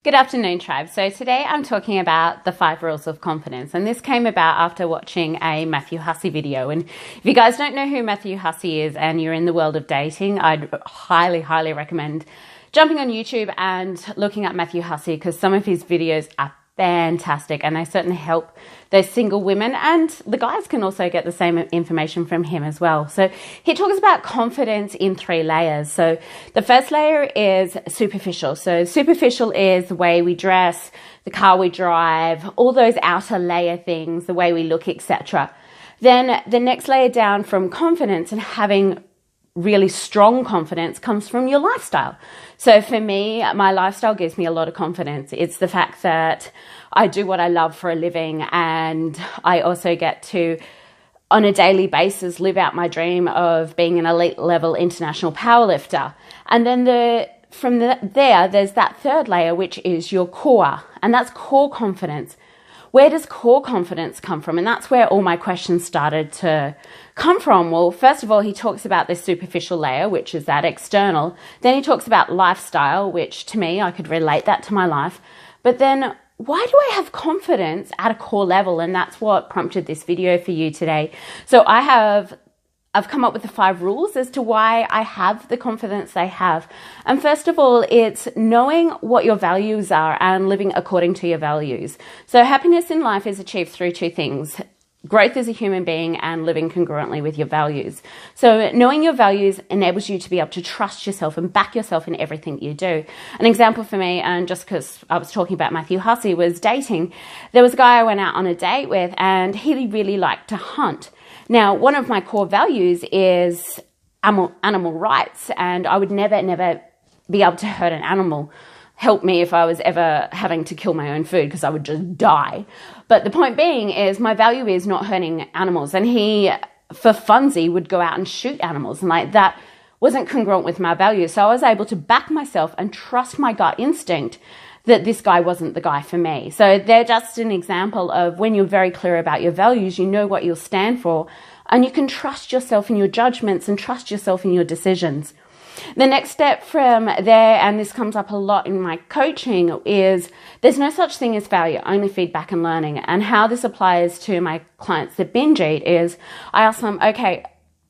Good afternoon, tribe. So today I'm talking about the 5 rules of confidence, and this came about after watching a Matthew Hussey video. And if you guys don't know who Matthew Hussey is and you're in the world of dating, I'd highly recommend jumping on YouTube and looking at Matthew Hussey, because some of his videos are fantastic and they certainly help those single women, and the guys can also get the same information from him as well. So he talks about confidence in 3 layers. So the first layer is superficial. So superficial is the way we dress, the car we drive, all those outer layer things, the way we look, etc. Then the next layer down from confidence and having really strong confidence comes from your lifestyle. So for me, my lifestyle gives me a lot of confidence. It's the fact that I do what I love for a living, and I also get to, on a daily basis, live out my dream of being an elite level international powerlifter. And then there's that third layer, which is your core, and that's core confidence. Where does core confidence come from? And that's where all my questions started to come from. Well, first of all, he talks about this superficial layer, which is that external. Then he talks about lifestyle, which to me, I could relate that to my life. But then why do I have confidence at a core level? And that's what prompted this video for you today. So I've come up with the 5 rules as to why I have the confidence I have. And first of all, it's knowing what your values are and living according to your values. So happiness in life is achieved through 2 things: growth as a human being and living congruently with your values. So knowing your values enables you to be able to trust yourself and back yourself in everything you do. An example for me, and just because I was talking about Matthew Hussey, was dating. There was a guy I went out on a date with, and he really liked to hunt. Now, one of my core values is animal rights, and I would never be able to hurt an animal. Help me if I was ever having to kill my own food, because I would just die. But the point being is my value is not hurting animals, and he, for funsy, would go out and shoot animals, and like that wasn't congruent with my values. So I was able to back myself and trust my gut instinct that this guy wasn't the guy for me. So they're just an example of when you're very clear about your values, you know what you'll stand for, and you can trust yourself in your judgments and trust yourself in your decisions. The next step from there, and this comes up a lot in my coaching, is there's no such thing as failure, only feedback and learning. And how this applies to my clients that binge eat is I ask them, okay,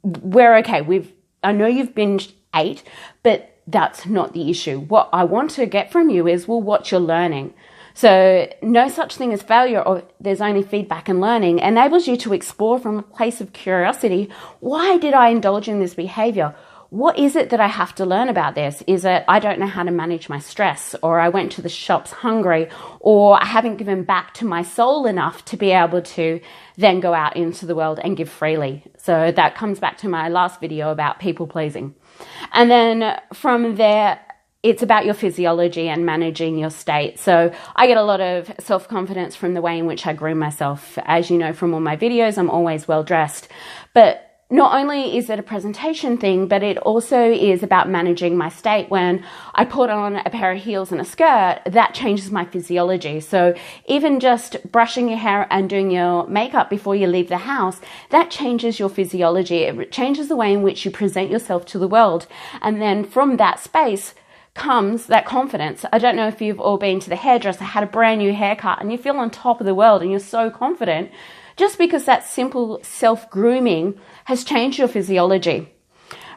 we're okay. I know you've binge ate, but that's not the issue. What I want to get from you is, well, what you're learning. So no such thing as failure, or there's only feedback and learning, enables you to explore from a place of curiosity. Why did I indulge in this behavior? What is it that I have to learn about this? Is it I don't know how to manage my stress, or I went to the shops hungry, or I haven't given back to my soul enough to be able to then go out into the world and give freely? So that comes back to my last video about people pleasing. And then from there, it's about your physiology and managing your state. So I get a lot of self-confidence from the way in which I groom myself. As you know from all my videos, I'm always well dressed. But not only is it a presentation thing, but it also is about managing my state. When I put on a pair of heels and a skirt, that changes my physiology. So even just brushing your hair and doing your makeup before you leave the house, that changes your physiology. It changes the way in which you present yourself to the world. And then from that space comes that confidence. I don't know if you've all been to the hairdresser, had a brand new haircut, and you feel on top of the world and you're so confident, just because that simple self-grooming has changed your physiology.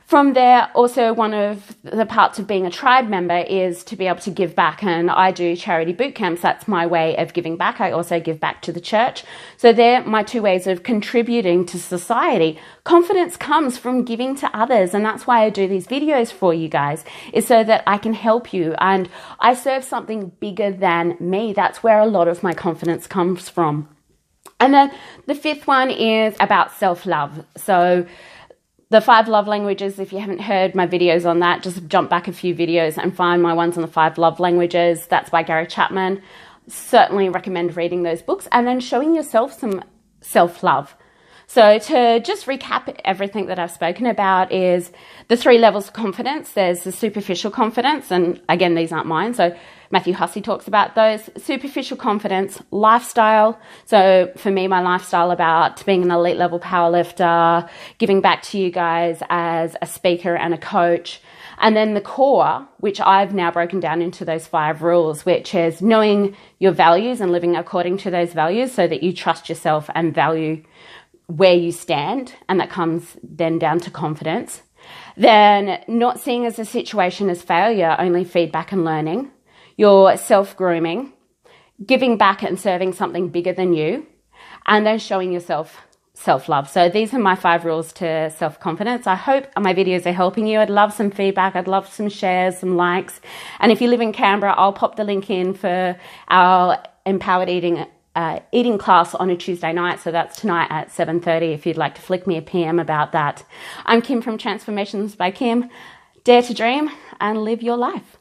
From there, also one of the parts of being a tribe member is to be able to give back, and I do charity boot camps. That's my way of giving back. I also give back to the church. So they're my 2 ways of contributing to society. Confidence comes from giving to others, and that's why I do these videos for you guys, is so that I can help you, and I serve something bigger than me. That's where a lot of my confidence comes from. And then the 5th one is about self-love. So the 5 love languages, if you haven't heard my videos on that, just jump back a few videos and find my ones on the 5 love languages. That's by Gary Chapman. Certainly recommend reading those books, and then showing yourself some self-love. So to just recap everything that I've spoken about is the 3 levels of confidence. There's the superficial confidence, and again, these aren't mine. So Matthew Hussey talks about those. Superficial confidence, lifestyle. So for me, my lifestyle about being an elite level powerlifter, giving back to you guys as a speaker and a coach. And then the core, which I've now broken down into those 5 rules, which is knowing your values and living according to those values so that you trust yourself and value where you stand. And that comes then down to confidence. Then not seeing as a situation as failure, only feedback and learning. Your self-grooming, giving back and serving something bigger than you, and then showing yourself self-love. So these are my 5 rules to self-confidence. I hope my videos are helping you. I'd love some feedback. I'd love some shares, some likes. And if you live in Canberra, I'll pop the link in for our empowered eating class on a Tuesday night. So that's tonight at 7:30 if you'd like to flick me a PM about that. I'm Kim from Transformations by Kim. Dare to dream and live your life.